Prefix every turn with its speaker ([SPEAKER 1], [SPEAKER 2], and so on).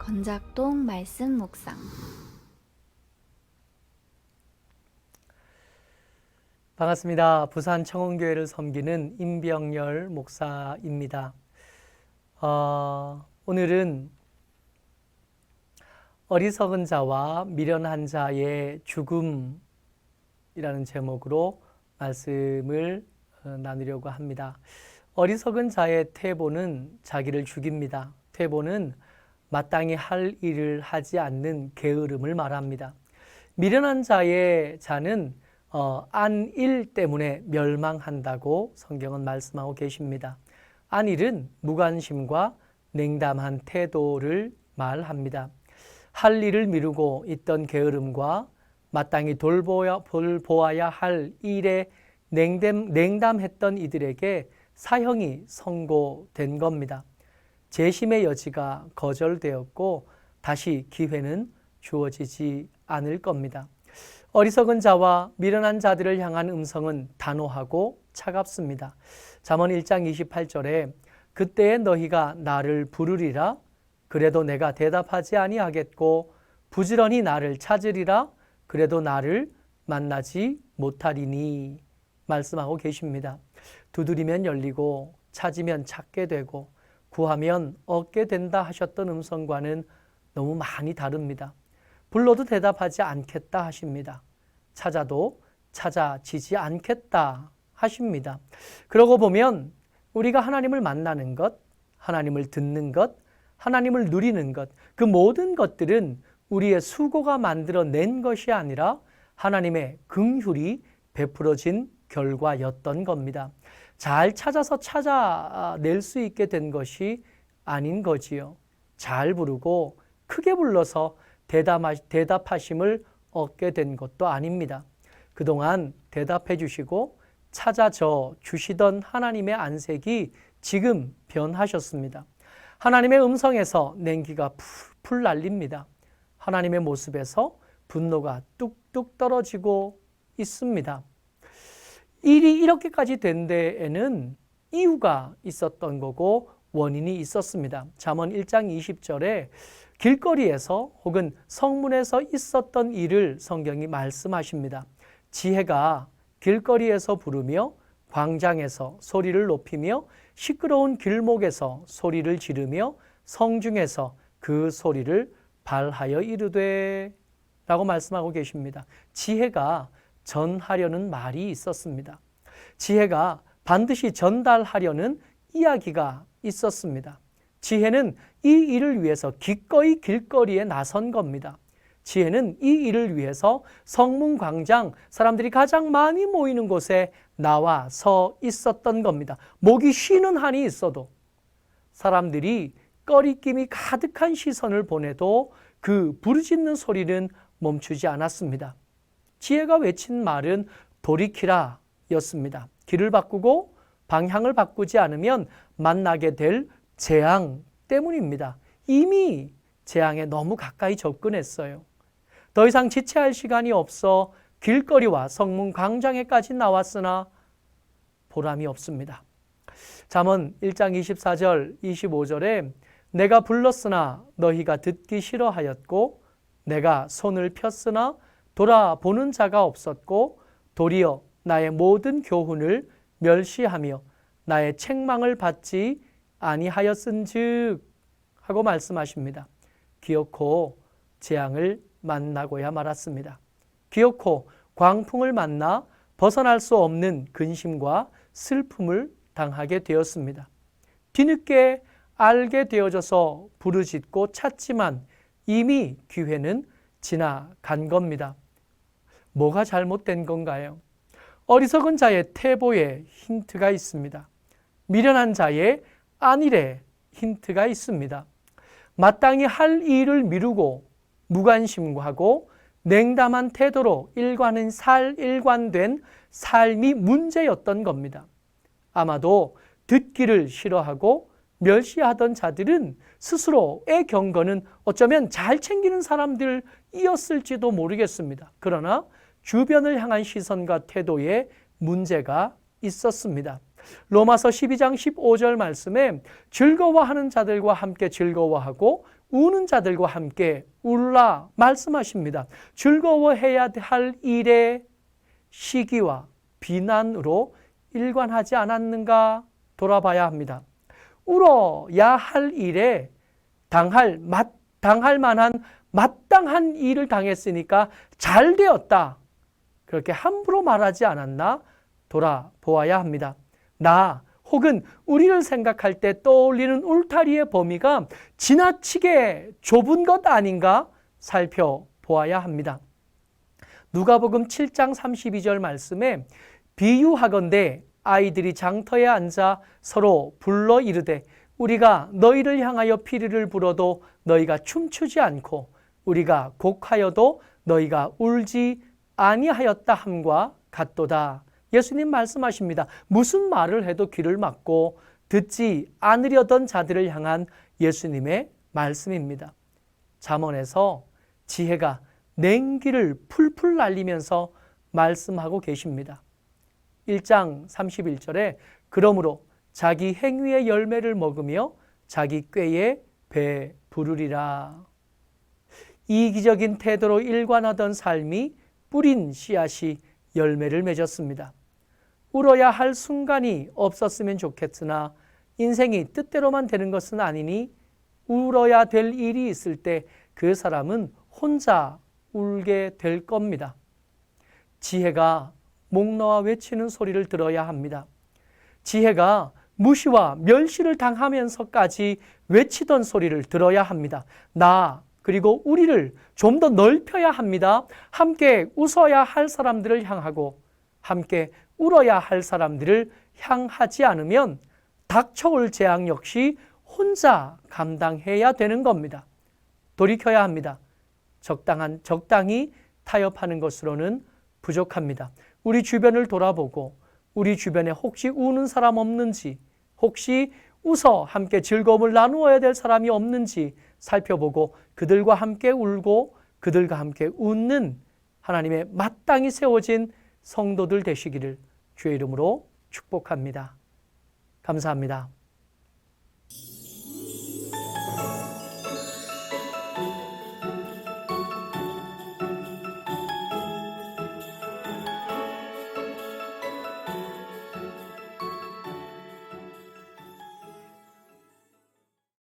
[SPEAKER 1] 건작동 말씀 묵상.
[SPEAKER 2] 반갑습니다. 부산 청원교회를 섬기는 임병열 목사입니다. 오늘은 어리석은 자와 미련한 자의 죽음이라는 제목으로 말씀을 나누려고 합니다. 어리석은 자의 퇴보는 자기를 죽입니다. 퇴보는 마땅히 할 일을 하지 않는 게으름을 말합니다. 미련한 자의 자는 안일 때문에 멸망한다고 성경은 말씀하고 계십니다. 안일은 무관심과 냉담한 태도를 말합니다. 할 일을 미루고 있던 게으름과 마땅히 돌보아야 할 일에 냉담했던 이들에게 사형이 선고된 겁니다. 재심의 여지가 거절되었고 다시 기회는 주어지지 않을 겁니다. 어리석은 자와 미련한 자들을 향한 음성은 단호하고 차갑습니다. 잠언 1장 28절에 그때에 너희가 나를 부르리라 그래도 내가 대답하지 아니하겠고 부지런히 나를 찾으리라 그래도 나를 만나지 못하리니 말씀하고 계십니다. 두드리면 열리고 찾으면 찾게 되고 구하면 얻게 된다 하셨던 음성과는 너무 많이 다릅니다. 불러도 대답하지 않겠다 하십니다. 찾아도 찾아지지 않겠다 하십니다. 그러고 보면 우리가 하나님을 만나는 것, 하나님을 듣는 것, 하나님을 누리는 것, 그 모든 것들은 우리의 수고가 만들어낸 것이 아니라 하나님의 긍휼이 베풀어진 결과였던 겁니다. 잘 찾아서 찾아낼 수 있게 된 것이 아닌 거지요. 잘 부르고 크게 불러서 대답하심을 얻게 된 것도 아닙니다. 그동안 대답해 주시고 찾아져 주시던 하나님의 안색이 지금 변하셨습니다. 하나님의 음성에서 냉기가 풀 날립니다. 하나님의 모습에서 분노가 뚝뚝 떨어지고 있습니다. 일이 이렇게까지 된 데에는 이유가 있었던 거고 원인이 있었습니다. 잠언 1장 20절에 길거리에서 혹은 성문에서 있었던 일을 성경이 말씀하십니다. 지혜가 길거리에서 부르며 광장에서 소리를 높이며 시끄러운 길목에서 소리를 지르며 성중에서 그 소리를 발하여 이르되 라고 말씀하고 계십니다. 지혜가 전하려는 말이 있었습니다. 지혜가 반드시 전달하려는 이야기가 있었습니다. 지혜는 이 일을 위해서 기꺼이 길거리에 나선 겁니다. 지혜는 이 일을 위해서 성문 광장, 사람들이 가장 많이 모이는 곳에 나와 서 있었던 겁니다. 목이 쉬는 한이 있어도 사람들이 꺼리낌이 가득한 시선을 보내도 그 부르짖는 소리는 멈추지 않았습니다. 지혜가 외친 말은 돌이키라 였습니다. 길을 바꾸고 방향을 바꾸지 않으면 만나게 될 재앙 때문입니다. 이미 재앙에 너무 가까이 접근했어요. 더 이상 지체할 시간이 없어 길거리와 성문 광장에까지 나왔으나 보람이 없습니다. 잠언 1장 24절 25절에 내가 불렀으나 너희가 듣기 싫어하였고 내가 손을 폈으나 돌아보는 자가 없었고 도리어 나의 모든 교훈을 멸시하며 나의 책망을 받지 아니하였은즉 하고 말씀하십니다. 기어코 재앙을 만나고야 말았습니다. 기어코 광풍을 만나 벗어날 수 없는 근심과 슬픔을 당하게 되었습니다. 뒤늦게 알게 되어져서 부르짖고 찾지만 이미 기회는 지나간 겁니다. 뭐가 잘못된 건가요? 어리석은 자의 퇴보에 힌트가 있습니다. 미련한 자의 안일에 힌트가 있습니다. 마땅히 할 일을 미루고 무관심하고 냉담한 태도로 일관된 삶이 문제였던 겁니다. 아마도 듣기를 싫어하고 멸시하던 자들은 스스로의 경건은 어쩌면 잘 챙기는 사람들이었을지도 모르겠습니다. 그러나 주변을 향한 시선과 태도에 문제가 있었습니다. 로마서 12장 15절 말씀에 즐거워하는 자들과 함께 즐거워하고 우는 자들과 함께 울라 말씀하십니다. 즐거워해야 할 일에 시기와 비난으로 일관하지 않았는가 돌아봐야 합니다. 울어야 할 일에 당할 만한 마땅한 일을 당했으니까 잘 되었다. 그렇게 함부로 말하지 않았나 돌아보아야 합니다. 나 혹은 우리를 생각할 때 떠올리는 울타리의 범위가 지나치게 좁은 것 아닌가 살펴보아야 합니다. 누가복음 7장 32절 말씀에 비유하건대 아이들이 장터에 앉아 서로 불러 이르되 우리가 너희를 향하여 피리를 불어도 너희가 춤추지 않고 우리가 곡하여도 너희가 울지 아니하였다 함과 같도다. 예수님 말씀하십니다. 무슨 말을 해도 귀를 막고 듣지 않으려던 자들을 향한 예수님의 말씀입니다. 잠언에서 지혜가 냉기를 풀풀 날리면서 말씀하고 계십니다. 1장 31절에 그러므로 자기 행위의 열매를 먹으며 자기 꾀에 배 부르리라. 이기적인 태도로 일관하던 삶이 뿌린 씨앗이 열매를 맺었습니다. 울어야 할 순간이 없었으면 좋겠으나 인생이 뜻대로만 되는 것은 아니니 울어야 될 일이 있을 때 그 사람은 혼자 울게 될 겁니다. 지혜가 목 놓아 외치는 소리를 들어야 합니다. 지혜가 무시와 멸시를 당하면서까지 외치던 소리를 들어야 합니다. 나 그리고 우리를 좀 더 넓혀야 합니다. 함께 웃어야 할 사람들을 향하고 함께 울어야 할 사람들을 향하지 않으면 닥쳐올 재앙 역시 혼자 감당해야 되는 겁니다. 돌이켜야 합니다. 적당히 타협하는 것으로는 부족합니다. 우리 주변을 돌아보고 우리 주변에 혹시 우는 사람 없는지, 혹시 웃어 함께 즐거움을 나누어야 될 사람이 없는지 살펴보고 그들과 함께 울고 그들과 함께 웃는 하나님의 마땅히 세워진 성도들 되시기를 주의 이름으로 축복합니다. 감사합니다.